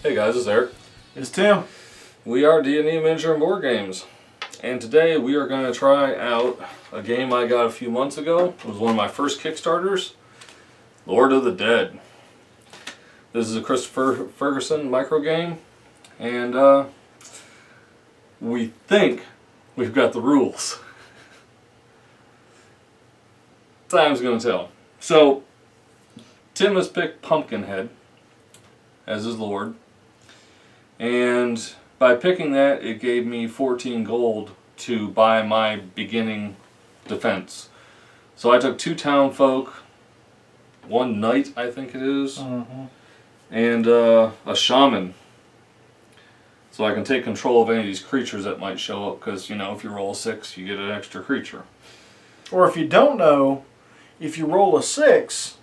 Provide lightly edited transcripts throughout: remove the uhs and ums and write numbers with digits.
Hey guys, it's Eric. It's Tim. We are D&D Miniature and Board Games. And today we are going to try out a game I got a few months ago. It was one of my first Kickstarters, Lord of the Dead. This is a Christopher Ferguson micro game, and we think we've got the rules. Time's going to tell. So, Tim has picked Pumpkinhead as his lord, and by picking that, it gave me 14 gold to buy my beginning defense. So I took 2 town folk, 1 knight, I think it is, and a shaman. So I can take control of any of these creatures that might show up, because, you know, if you roll a 6, you get an extra creature. Or if you don't know, if you roll a 6,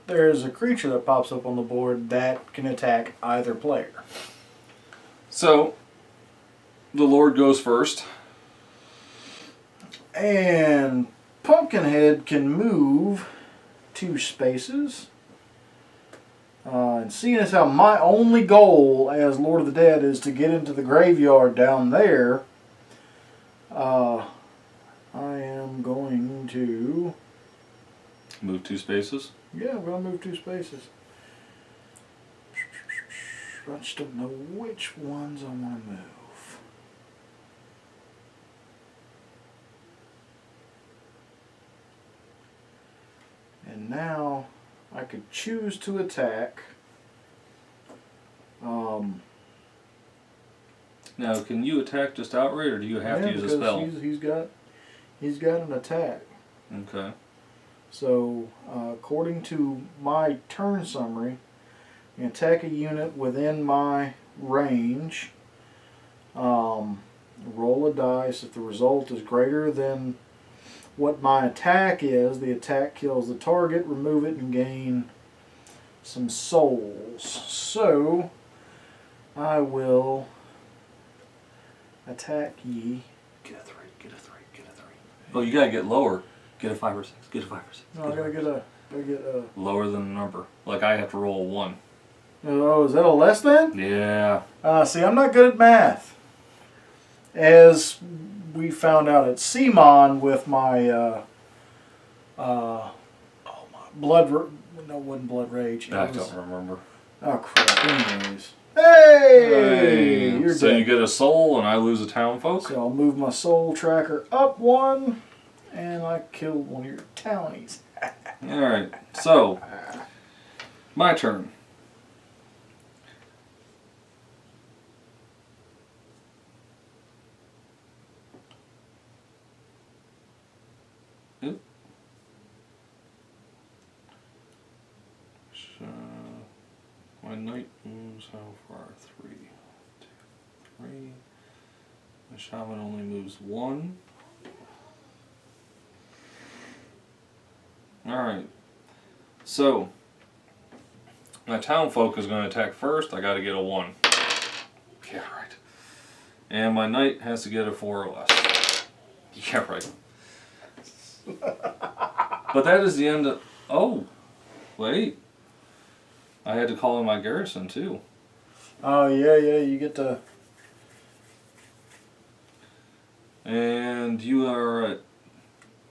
there's a creature that pops up on the board that can attack either player. So, the Lord goes first. And Pumpkinhead can move 2 spaces. And seeing as how my only goal as Lord of the Dead is to get into the graveyard down there, I am going to... Move 2 spaces. Yeah, I'm going to move 2 spaces. I just don't know which ones I want to move. And now I could choose to attack. Now, can you attack just outright, or do you have to use a spell? He's got an attack. Okay. So, according to my turn summary, you attack a unit within my range. Roll a dice. If the result is greater than what my attack is, the attack kills the target, remove it, and gain some souls. So, I will attack ye. Get a 3, get a 3, get a 3. Oh, you gotta get lower. Get a 5 or 6, get a 5 or 6. No, I gotta get a... Lower than the number. Like I have to roll a 1. Oh, is that a less than? Yeah. See, I'm not good at math. As we found out at CMON with my, my blood... No, it wasn't Blood Rage. I don't remember. Oh, crap. Anyways. Hey! You're So dead. you get a soul and I lose a town folk? So I'll move my soul tracker up 1, and I killed one of your townies. Alright, so, my turn. Oop. So, my knight moves how far? 3, 2, 3. My shaman only moves 1. Alright, so my town folk is going to attack first. I got to get a 1. Yeah, right. And my knight has to get a 4 or less. Yeah, right. But that is the end of... Oh, wait. I had to call in my garrison too. Oh, yeah, you get to... And you are at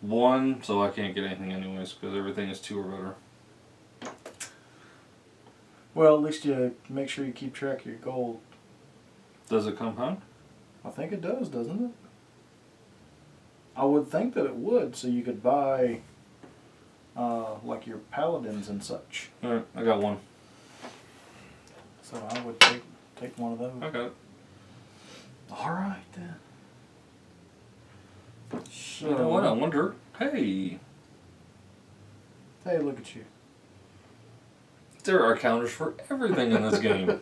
1, so I can't get anything anyways, because everything is 2 or better. Well, at least you make sure you keep track of your gold. Does it compound? I think it does, doesn't it? I would think that it would, so you could buy, like your paladins and such. Alright, I got 1. So I would take one of those. Okay. All right then. So, You know what? I wonder. Hey, hey, look at you. there are counters for everything in this game.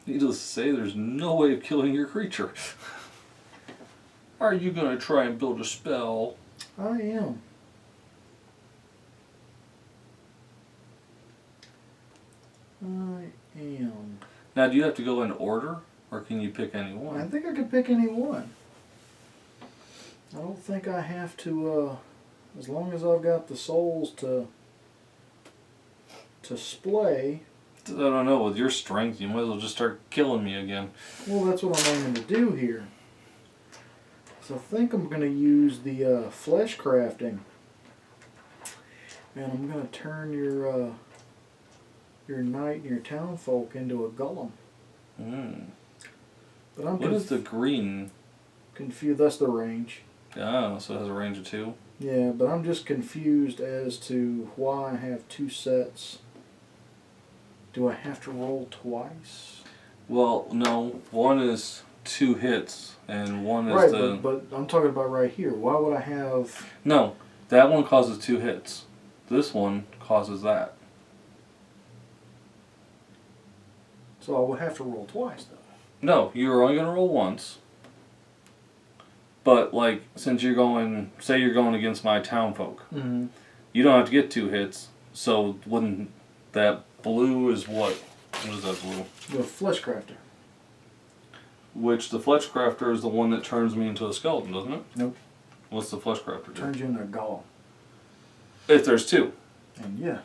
Needless to say, there's no way of killing your creature. Are you going to try and build a spell? I am. I am. Now, do you have to go in order, or can you pick any one? I think I could pick any one. I don't think I have to, as long as I've got the souls to to splay. I don't know. With your strength, you might as well just start killing me again. Well, that's what I'm aiming to do here. So I think I'm going to use the flesh crafting. And I'm going to turn your knight and your townfolk into a golem. Mm. But I'm What is the green? confused. That's the range. Oh, so it has a range of 2. Yeah, but I'm just confused as to why I have 2 sets. Do I have to roll twice? Well, no. One is 2 hits, and one is Right, the... but I'm talking about right here. Why would I have... No, that one causes 2 hits. This one causes that. So I would have to roll twice, though. No, you're only going to roll once. But, like, since you're going... Say you're going against my townfolk. Mm-hmm. You don't have to get 2 hits. So, wouldn't... That blue is what? What is that blue? The flesh crafter. Which the Flesh Crafter is the one that turns me into a skeleton, doesn't it? Nope. What's the Flesh Crafter do? Turns you into a golem. If there's 2. And yeah.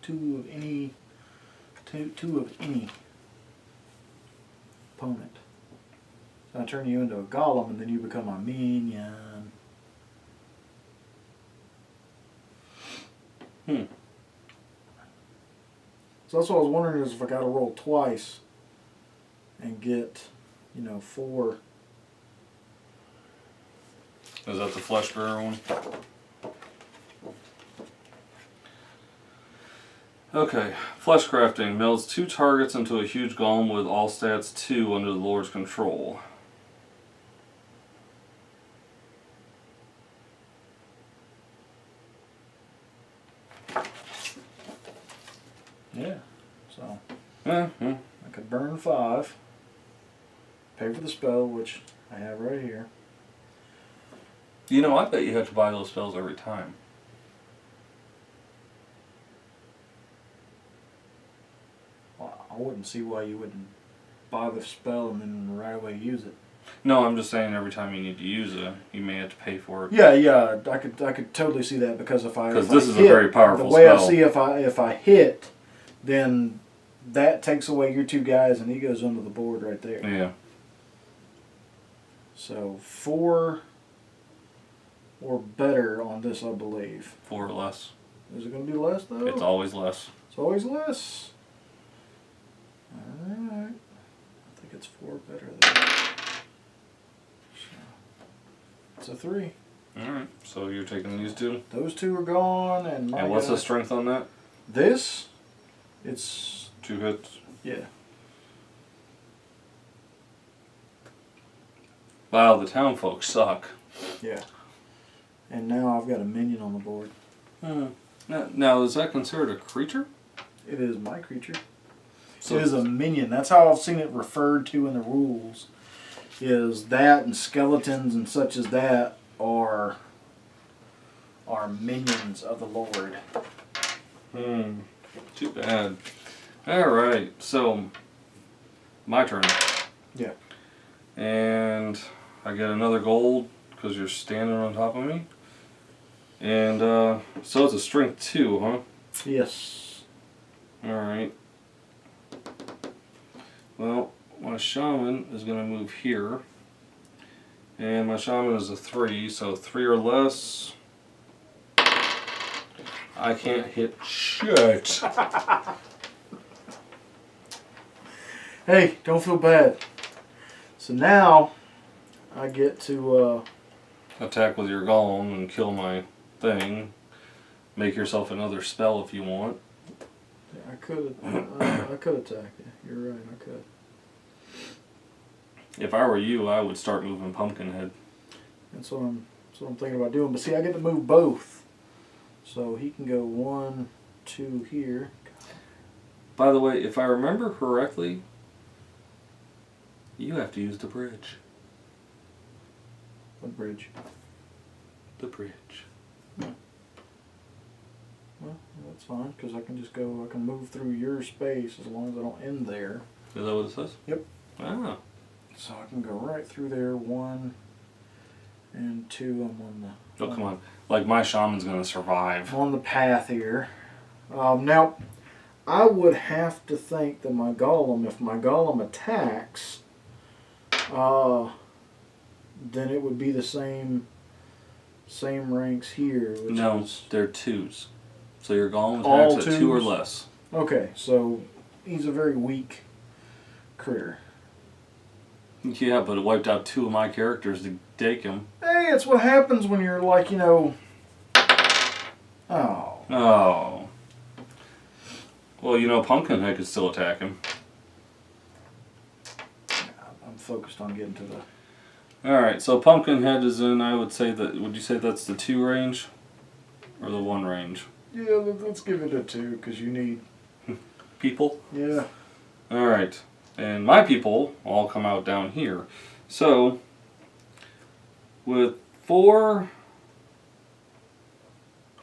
Two of any opponent. So I turn you into a golem and then you become a minion. So that's what I was wondering is if I gotta roll twice and get, 4. Is that the Flesh Bearer one? Okay, Flesh Crafting melds 2 targets into a huge golem with all stats 2 under the Lord's control. Yeah. So Mm-hmm. I could burn 5, pay for the spell, which I have right here. You know, I bet you have to buy those spells every time. Well, I wouldn't see why you wouldn't buy the spell and then right away use it. No, I'm just saying every time you need to use it, you may have to pay for it. Yeah, I could totally see that because if Because I this is a hit, very powerful the way spell. I see if I hit, then that takes away your 2 guys and he goes under the board right there. Yeah. So 4 or better on this, I believe. 4 or less. Is it going to be less though? It's always less. It's always less. Alright. I think it's 4 better than it's a 3. Alright, so you're taking these 2. Those 2 are gone and my And what's guy- the strength on that? This? It's 2 hits. yeah. Wow, the town folks suck. Yeah. And now I've got a minion on the board. Now, is that considered a creature? It is my creature. So It is a minion. That's how I've seen it referred to in the rules. Is that and skeletons and such as that are minions of the Lord. Too bad. Alright, so my turn. Yeah. And I get another gold because you're standing on top of me. And so it's a strength 2, huh? Yes. Alright. Well, my shaman is going to move here. And my shaman is a 3, so 3 or less. I can't hit shit. Hey, don't feel bad. So now I get to Attack with your golem and kill my thing. Make yourself another spell if you want. I could attack you. You're right, I could. If I were you, I would start moving Pumpkinhead. That's what I'm thinking about doing. But see, I get to move both. So he can go 1, 2 here. By the way, if I remember correctly, you have to use the bridge. What bridge? The bridge. Well, that's fine, because I can just go, I can move through your space as long as I don't end there. Is that what it says? Yep. Ah. So I can go right through there, 1 and 2. I'm on the Oh, come on. Like, my shaman's gonna survive. I'm on the path here Now, I would have to think that my golem, if my golem attacks, then it would be the same ranks here. Which No, is, they're 2s. So your golem All attacks at 2 or 2s? less. okay, so he's a very weak critter. Yeah, but it wiped out 2 of my characters to take him. Hey, it's what happens when you're like, oh. Oh. Well, Pumpkinhead could still attack him. I'm focused on getting to the. Alright, so Pumpkinhead is in, I would you say that's the 2 range? Or the 1 range? Yeah, let's give it a 2 because you need. People? Yeah. Alright, and my people all come out down here. So, with 4,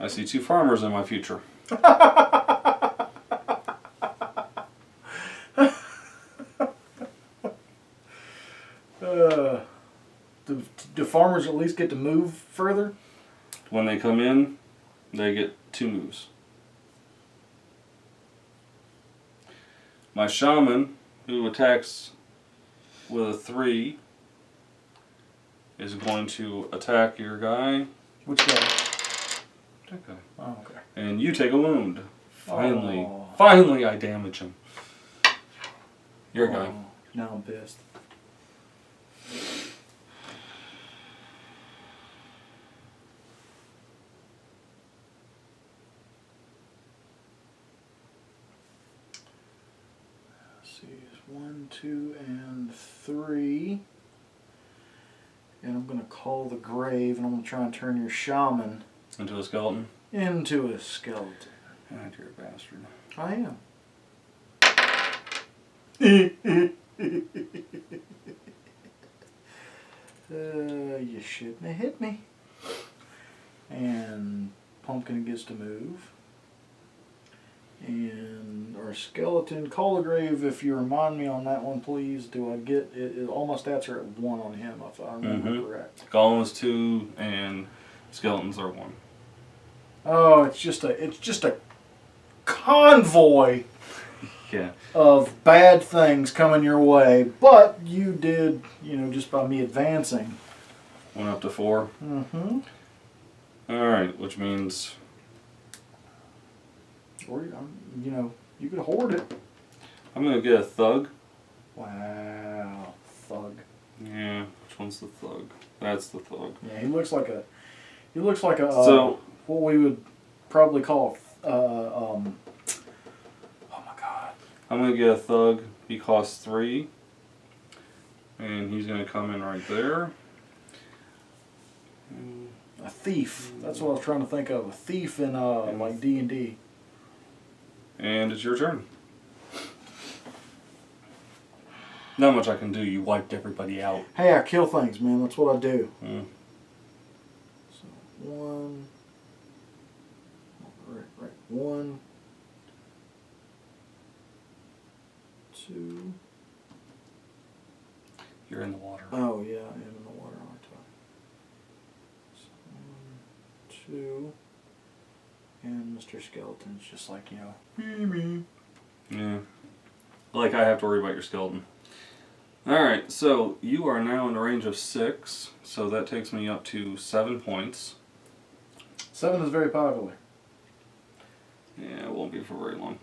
I see 2 farmers in my future. Do farmers at least get to move further? When they come in, they get 2 moves. My shaman, who attacks with a 3, is going to attack your guy. Which guy? That guy. Oh, okay. And you take a wound. Finally. Oh. Finally I damage him. Your guy. Oh, now I'm pissed. Let's see, it's 1, 2, and 3. And I'm going to call the grave, and I'm going to try and turn your shaman Into a skeleton. into a skeleton. Ah, dear bastard. I am. You shouldn't have hit me. And Pumpkin gets to move. And our skeleton, call the grave. If you remind me on that one, please. Do I get it? All my stats are at 1 on him, if I remember correct. Golem is 2 and skeletons are 1. Oh, it's just a convoy Yeah. of bad things coming your way. But you did, just by me advancing. Went up to 4. Mm-hmm. Alright, which means Or, you could hoard it. I'm going to get a thug. Wow, thug. Yeah, which one's the thug? That's the thug. Yeah, he looks like a So, what we would probably call oh my god. I'm going to get a thug. He costs 3. And he's going to come in right there. A thief. That's what I was trying to think of. A thief in like D&D. And it's your turn. Not much I can do. You wiped everybody out. Hey, I kill things, man. That's what I do. Mm. So 1. Right. 1, 2. You're in the water. Oh yeah, I am in the water, aren't I? So 1, 2. And Mr. Skeleton's just like, me. Yeah. Like I have to worry about your skeleton. Alright, so you are now in the range of 6. So that takes me up to 7 points. 7 is very popular. Yeah, it won't be for very long.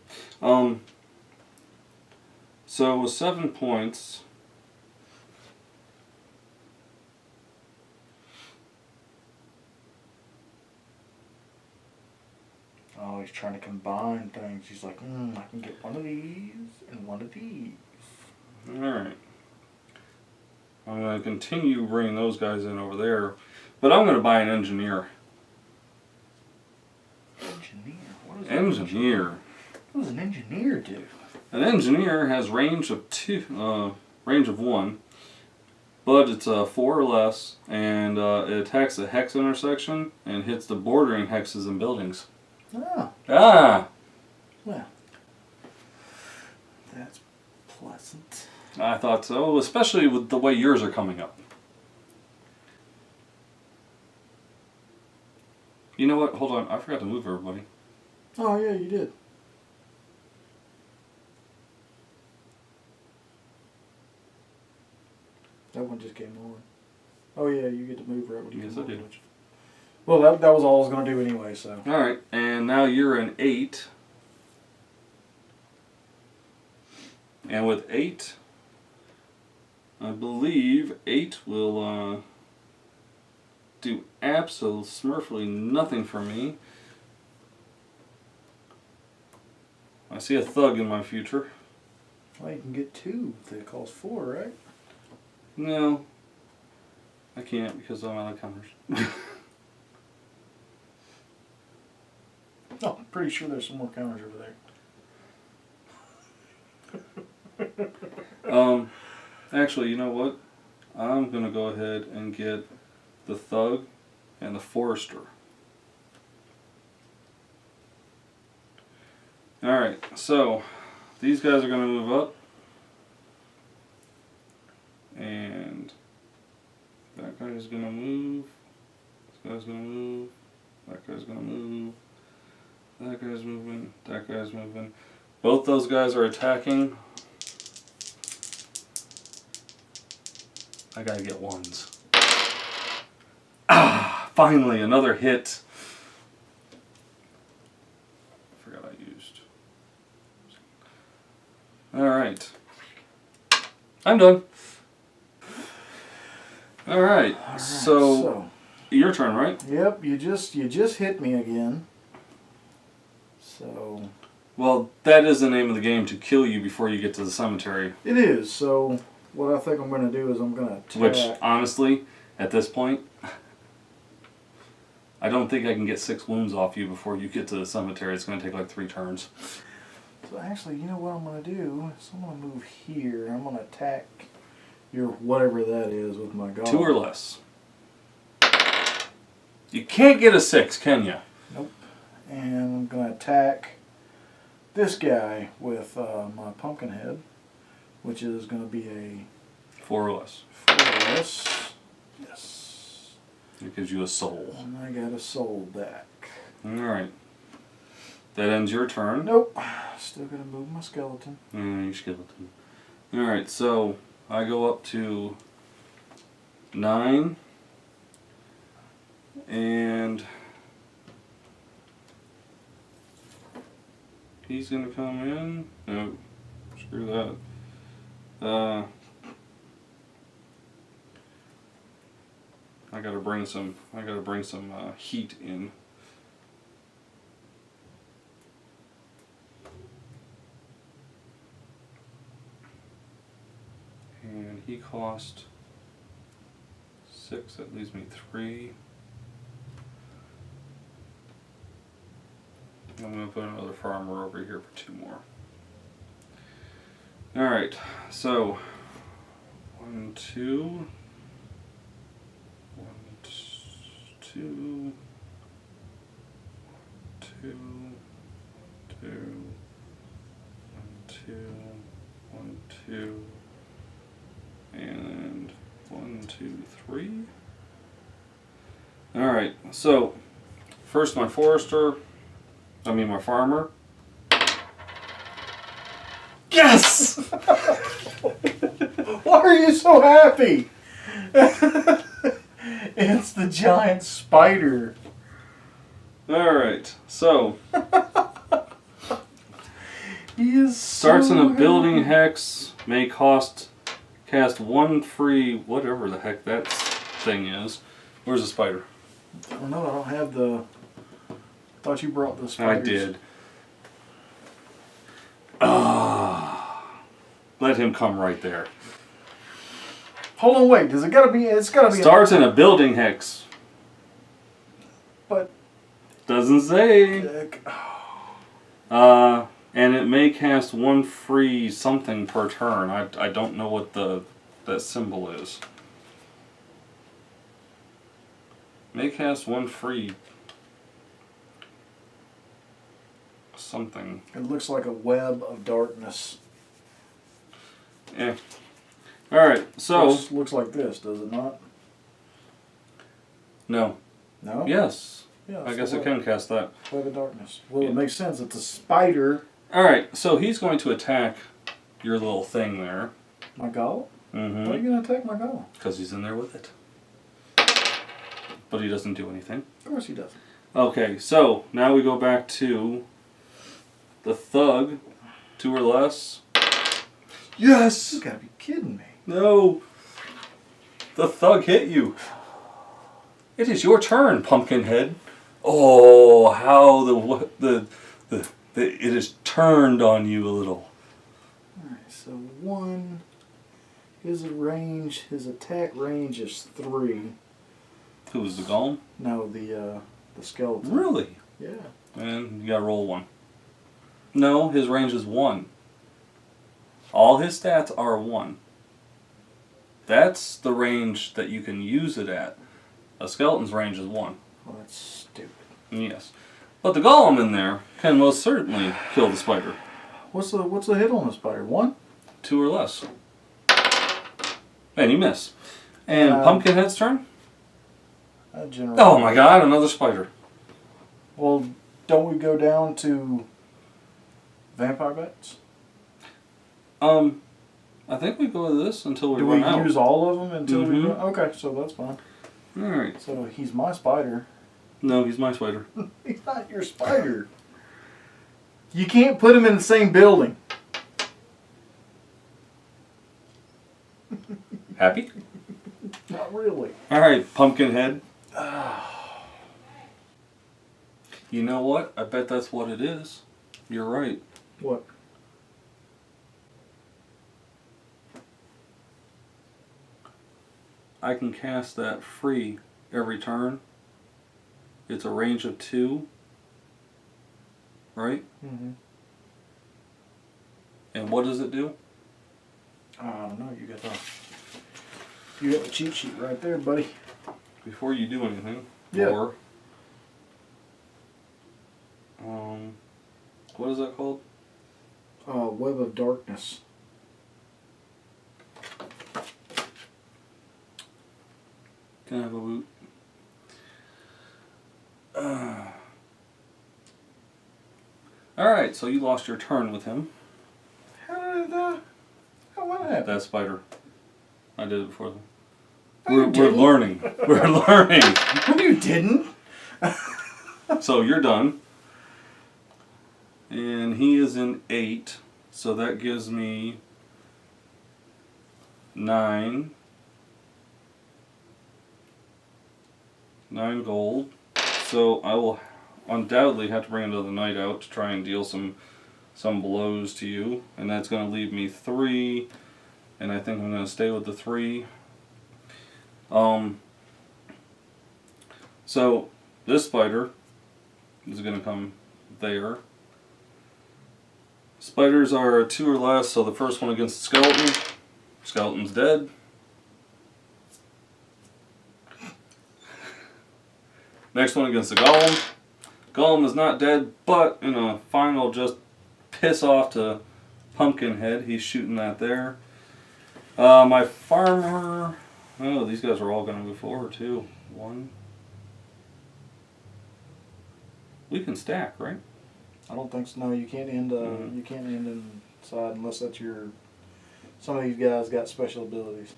So with 7 points, Oh, he's trying to combine things. He's like, I can get one of these and one of these. alright. I'm going to continue bringing those guys in over there, but I'm going to buy an engineer. Engineer? What is Engineer. What does an engineer do? An engineer has range of 1, but it's 4 or less, and it attacks a hex intersection and hits the bordering hexes and buildings. Ah, Ah! well, that's pleasant. I thought so, especially with the way yours are coming up. You know what? Hold on. I forgot to move everybody. Oh yeah, you did. That one just came on. Oh yeah, you get to move right when you Yes, come I do. over, don't you? Well, that was all I was going to do anyway, so. Alright, and now you're an 8. And with 8, I believe 8 will do absolutely nothing for me. I see a thug in my future. Well, you can get 2 if it costs 4, right? No, I can't because I'm out of counters. Oh, I'm pretty sure there's some more counters over there. Actually, you know what? I'm gonna go ahead and get the thug and the forester. Alright, so these guys are gonna move up. And that guy's gonna move. This guy's gonna move. That guy's gonna move. That guy's moving. That guy's moving. Both those guys are attacking. I gotta get ones. Ah! Finally, another hit. I forgot I used. Alright. I'm done. Alright, so your turn, right? Yep, you just hit me again. So Well, that is the name of the game, to kill you before you get to the cemetery. it is. So what I think I'm going to do is I'm going to attack. Which, honestly, at this point, I don't think I can get 6 wounds off you before you get to the cemetery. It's going to take like 3 turns. So actually, you know what I'm going to do? So I'm going to move here. I'm going to attack your whatever that is with my god. 2 or less. You can't get a 6, can you? Nope. And I'm going to attack this guy with my pumpkin head, which is going to be a 4 or less. 4 or less. Yes. It gives you a soul. And I got a soul back. Alright. That ends your turn. Nope. Still going to move my skeleton. Your skeleton. Alright, so I go up to 9. And he's gonna come in. No, screw that. I gotta bring some heat in. And he cost 6. That leaves me 3. I'm going to put another farmer over here for 2 more. Alright, so 1, 2, 1, 2, 2, 2, 1, 2, 1, 2, and 1, 2, 3. Alright, so first my my farmer. Yes! Why are you so happy? It's the giant spider. Alright, so He is starts in so a building happy. hex, may cast 1 free, whatever the heck that thing is. Where's the spider? I don't know, I don't have the... Thought you brought the spiders. I did. Ah, let him come right there. Hold on, wait. Does it gotta be? It's gotta be. Starts in a building hex. But Doesn't say. And it may cast 1 free something per turn. I don't know what that symbol is. May cast 1 free something. It looks like a web of darkness. Yeah. Alright, so... Looks like this, does it not? No. No? Yes. Yeah, I guess it can cast that. Web of darkness. Well, Yeah. it makes sense. It's a spider. Alright, so he's going to attack your little thing there. My golem? Why are Mm-hmm. you going to attack my golem? Because he's in there with it. But he doesn't do anything. Of course he doesn't. Okay, so now we go back to the thug. 2 or less. Yes! You gotta be kidding me. No! The thug hit you. It is your turn, Pumpkinhead. Oh, how it is turned on you a little. Alright, so 1. His attack range is 3. Who's the golem? No, the skeleton. Really? Yeah. And you gotta roll 1. No, his range is 1. All his stats are 1. That's the range that you can use it at. A skeleton's range is 1. Well, that's stupid. Yes. But the golem in there can most certainly kill the spider. What's the hit on the spider? 1? 2 or less. And you miss. And Pumpkinhead's turn? Oh my god, another spider. Well, don't we go down to vampire bats? I think we go to this until we Do run we out. use all of them until we Mhm. run? Okay, so that's fine. Alright. So he's my spider. No, he's my spider. He's not your spider. You can't put him in the same building. Happy? Not really. Alright, Pumpkinhead. You know what? I bet that's what it is. You're right. What? I can cast that free every turn. It's a range of 2. Right? Mm-hmm. And what does it do? I don't know. You got the cheat sheet right there, buddy. Before you do anything. Yeah. Or what is that called? Web of darkness. Can I have a boot? Alright, so you lost your turn with him. How did what happened? That spider. I did it before them. No, you We're didn't. learning. We're learning. No, you didn't. So you're done. And he is in 8. So that gives me 9. 9 gold. So I will undoubtedly have to bring another knight out to try and deal some blows to you. And that's going to leave me 3. And I think I'm going to stay with the 3. So this spider is going to come there. Spiders are 2 or less, so the first one against the skeleton. Skeleton's dead. Next one against the golem. Golem is not dead, but in a final just piss off to Pumpkinhead. He's shooting that there. My farmer... Oh, these guys are all going to move forward too. 1. We can stack, right? I don't think so. No, you can't end. You can't end inside unless that's your. Some of these guys got special abilities.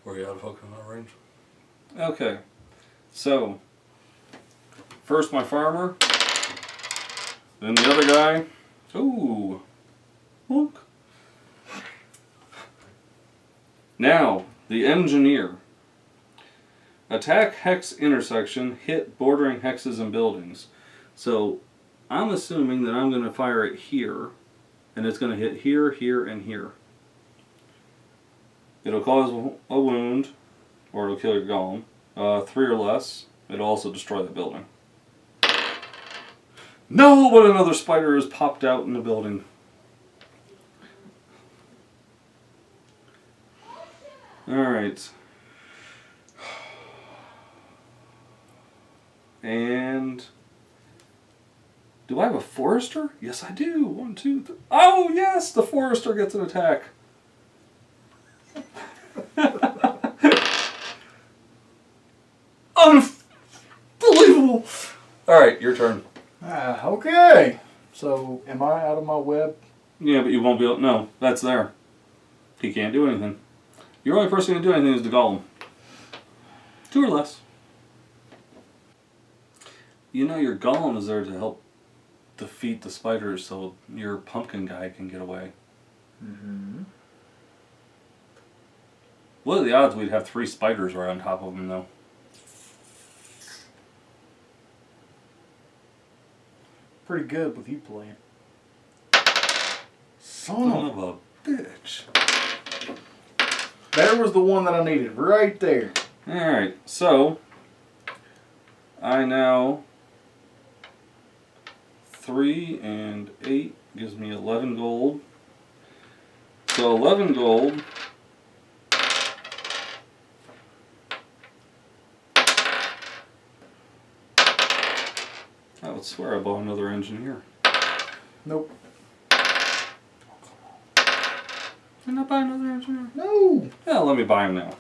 Were you out of focus on that range? Okay. So, first my farmer, then the other guy. Ooh. Look. Now, the engineer. Attack hex intersection, hit bordering hexes and buildings. So, I'm assuming that I'm going to fire it here, and it's going to hit here, here, and here. It'll cause a wound, or it'll kill your golem. 3 or less. It'll also destroy the building. No, but another spider has popped out in the building. Alright. And Do I have a Forester? Yes, I do. 1, 2, 3. Oh, yes, the Forester gets an attack. Unbelievable. All right, your turn. Okay. So, am I out of my web? Yeah, but you won't be able. No, that's there. He can't do anything. Your only person who can do anything is the golem. 2 or less. You know your golem is there to help defeat the spiders so your pumpkin guy can get away. Mm-hmm. What are the odds we'd have 3 spiders right on top of him, though? Pretty good with you playing. Son Son of of a bitch. There was the one that I needed, right there. Alright, so I now 3 and 8 gives me 11 gold. So 11 gold. I would swear I bought another engineer. Nope. Didn't I buy another engineer? No. Yeah, let me buy him now.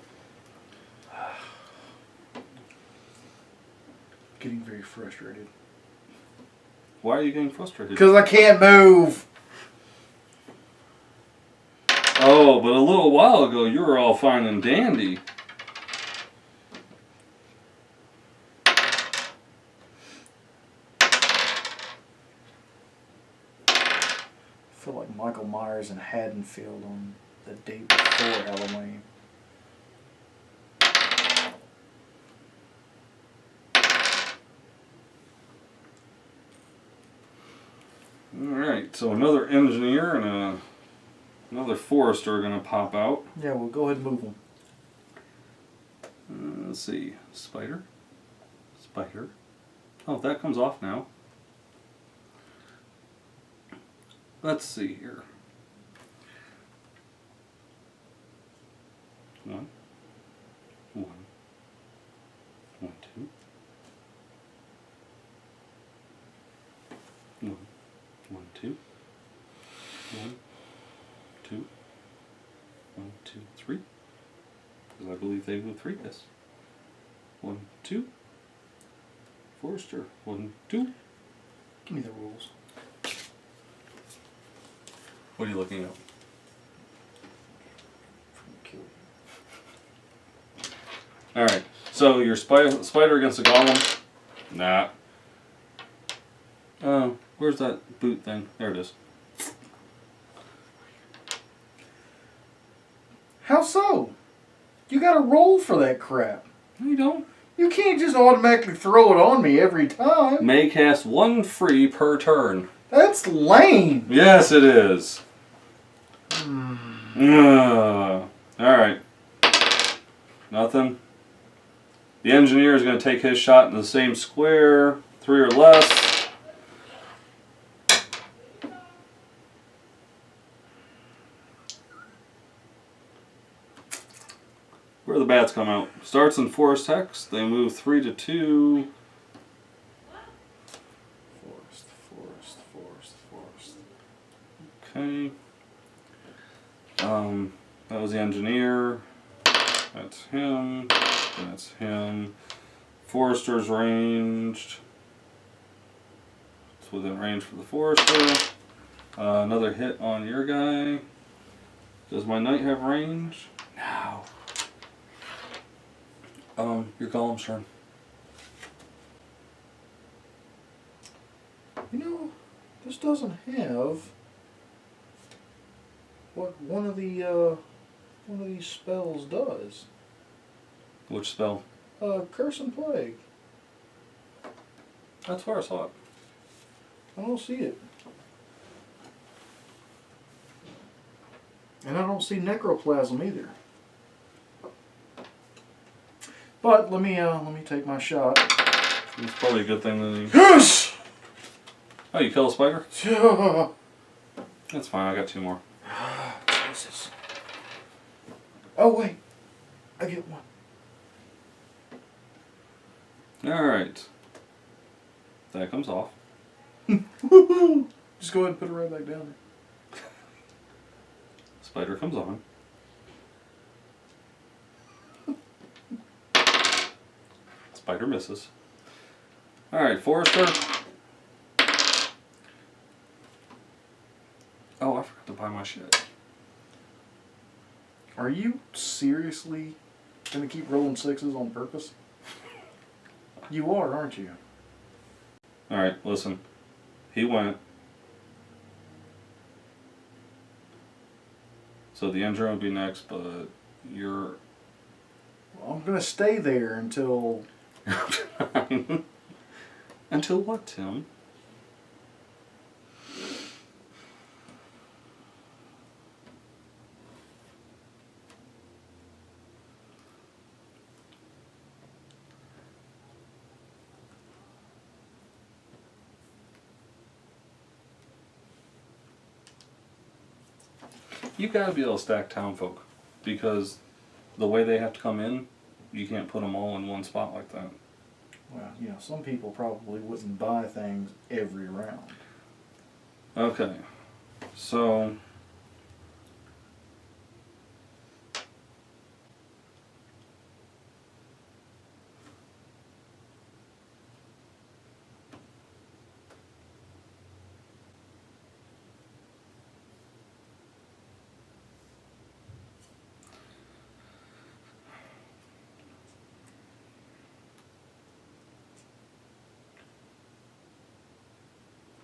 Getting very frustrated. Why are you getting frustrated? Because I can't move. Oh, but a little while ago you were all fine and dandy. I feel like Michael Myers in Haddonfield on the day before Halloween. Alright, so another engineer and another forester are going to pop out. Yeah, well, go ahead and move them. Let's see. Spider. Spider. Oh, that comes off now. Let's see here. 1, 1, 1, 2. 1, 1, 2. 1, 2. 1, 2, 3. Because I believe they go 3, yes. 1, 2. Forester. 1, 2. Give me the rules. What are you looking at? Kill you. Alright, so your spider against a golem? Nah. Where's that boot thing? There it is. How so? You gotta roll for that crap. No, you don't. You can't just automatically throw it on me every time. May cast 1 free per turn. That's lame. Yes, it is. Alright. Nothing. The engineer is going to take his shot in the same square. 3 or less. Where the bats come out. Starts in Forest Hex. They move 3 to 2. Forest. Okay. That was the engineer. That's him. That's him. Forester's ranged. It's within range for the Forester. Another hit on your guy. Does my knight have range? No. Your golem's turn. You know, this doesn't have what one of these spells does. Which spell? Curse and Plague. That's where I saw it. I don't see it. And I don't see Necroplasm either. But let me take my shot. It's probably a good thing that you... Yes! Oh, you kill a spider? Jesus. That's fine, I got 2 more. Oh wait, I get one. Alright. That comes off. Just go ahead and put it right back down Spider comes on. Spider misses. Alright, Forrester. Oh, I forgot to buy my shit. there. Are you seriously gonna keep rolling sixes on purpose? You are, aren't you? Alright, listen. He went. So the engine will be next, but you're... Well, I'm gonna stay there until... Until what, Tim? You gotta be able to stack town folk, because the way they have to come in, you can't put them all in one spot like that. Well, you know, some people probably wouldn't buy things every round. Okay, so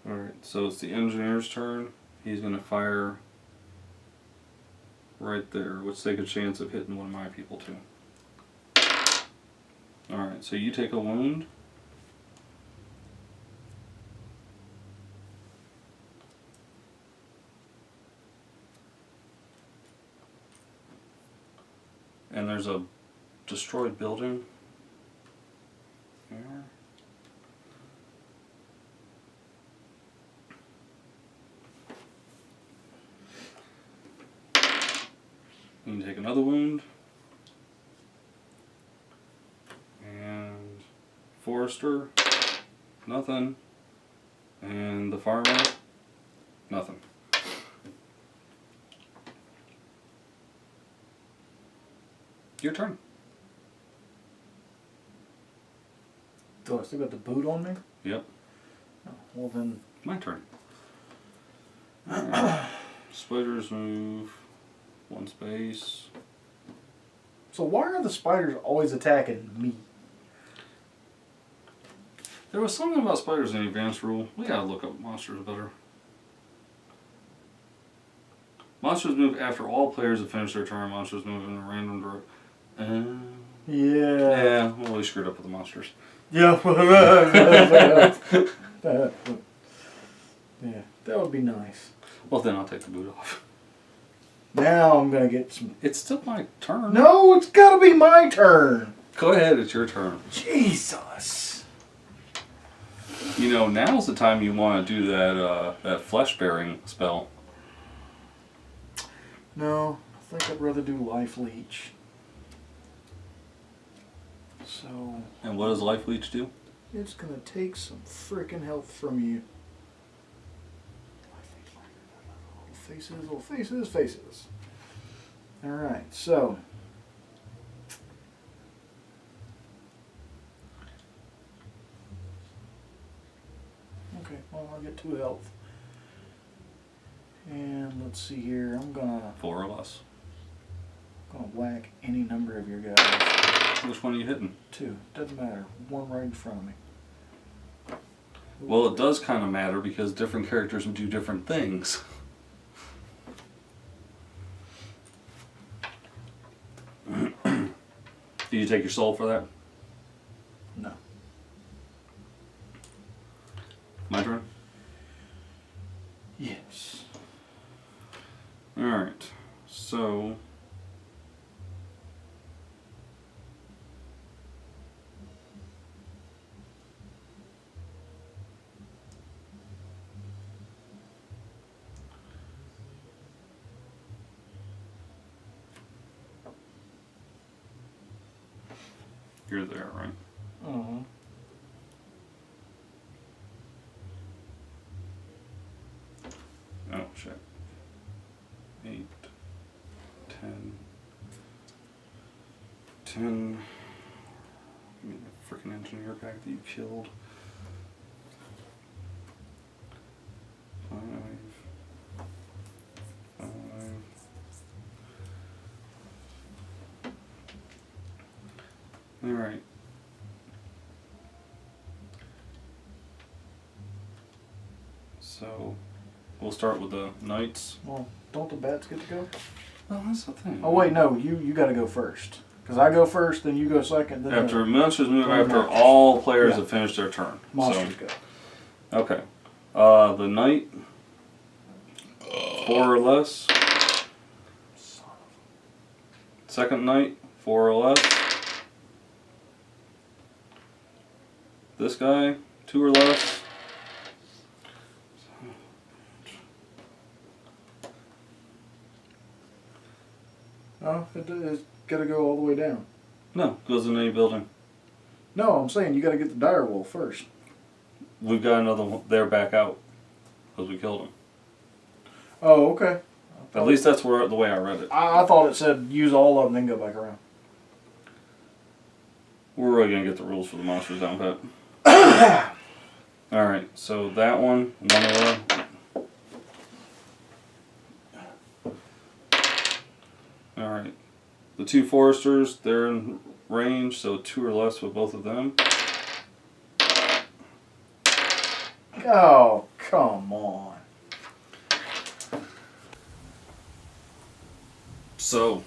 alright, so it's the engineer's turn. He's gonna fire right there, which take a chance of hitting one of my people too. Alright, so you take a wound. And there's a destroyed building here. You can take another wound. And Forrester, nothing. And the farmer, nothing. Your turn. Do I still got the boot on me? Yep, Oh, well then, my turn. Alright. Spiders move one space. so why are the spiders always attacking me? There was something about spiders in the advanced rule. We gotta look up monsters better. Monsters move after all players have finished their turn. Monsters move in a random direction. Yeah. Yeah, well, we screwed up with the monsters. Yeah. Yeah, that would be nice. Well, then I'll take the boot off. Now I'm gonna get some. It's still my turn. No, it's gotta be my turn. Go ahead, it's your turn. Jesus. You know, now's the time you want to do that flesh bearing spell. No, I think I'd rather do life leech. So And what does Life Leech do? it's gonna take some freaking health from you. Faces, little faces, faces. Alright, so. Okay, well, I'll get 2 health. And let's see here, I'm gonna 4 or less. whack any number of your guys. Which one are you hitting? 2, doesn't matter. One right in front of me. Well, it does kind of matter because different characters do different things. Do you take your soul for that? No. My turn? Yes. Alright, so... You're there, right? Uh-huh. 10. Give me that freaking engineer pack that you killed. 5. 5. Alright. So, we'll start with the knights. Well, don't the bats get to go? Oh, that's the thing. Oh wait, no, you got to go first. Because I go first, then you go second. Then After the monsters move, then after monsters. all players Yeah. have finished their turn. monsters go. So, okay. The knight, 4 or less. Second knight, 4 or less. This guy, 2 or less. Oh, it's got to go all the way down. No, goes in any building. No, I'm saying you got to get the dire wolf first. We've got another one there back out because we killed him. Oh, okay. At least that's where the way I read it. I thought it said use all of them, then go back around. We're really gonna get the rules for the monsters down pat. All right, so that one, 1 or less. All right, the 2 foresters, they're in range, so 2 or less with both of them. Oh, come on. So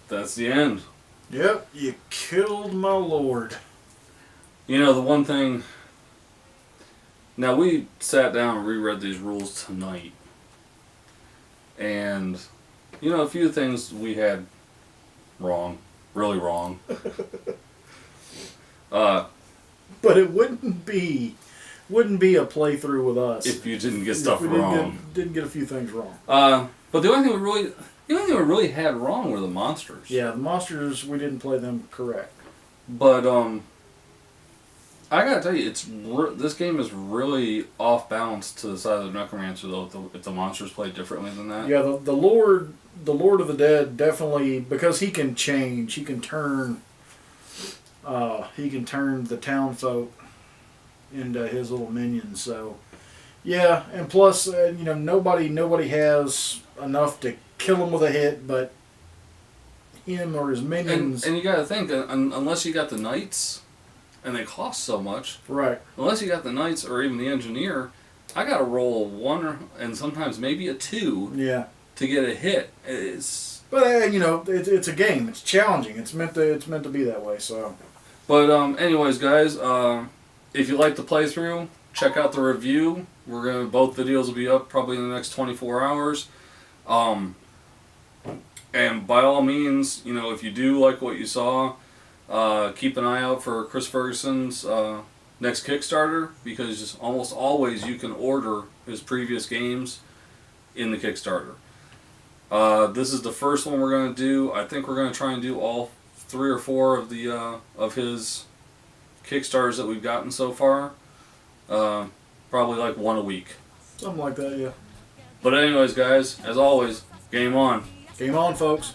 that's the end. Yep, you killed my lord. You know, the one thing. Now, we sat down and reread these rules tonight. And, you know, a few things we had wrong. Really wrong. But it wouldn't be a playthrough with us If you didn't get if stuff we wrong. didn't get a few things wrong. But the only thing we really had wrong were the monsters. Yeah, the monsters, we didn't play them correct. But, I gotta tell you, this game is really off balance to the side of the Necromancer, though, if the monsters play differently than that. Yeah, the Lord of the Dead definitely, because he can change, he can turn the town folk into his little minions. So, yeah, and plus, nobody has enough to kill him with a hit, but him or his minions. And you gotta think, unless you got the knights, and they cost so much, Right. unless you got the knights or even the engineer, I gotta roll a 1 and sometimes maybe a 2 Yeah. to get a hit. But it's a game. It's challenging. It's meant to be that way. So. But anyways, guys, if you like the playthrough, check out the review. Both videos will be up probably in the next 24 hours. And by all means, if you do like what you saw, keep an eye out for Chris Ferguson's next Kickstarter, because almost always you can order his previous games in the Kickstarter. This is the first one we're going to do. I think we're going to try and do all 3 or 4 of of his Kickstarters that we've gotten so far. Probably like 1 a week. Something like that, yeah. But anyways, guys, as always, game on. Game on, folks.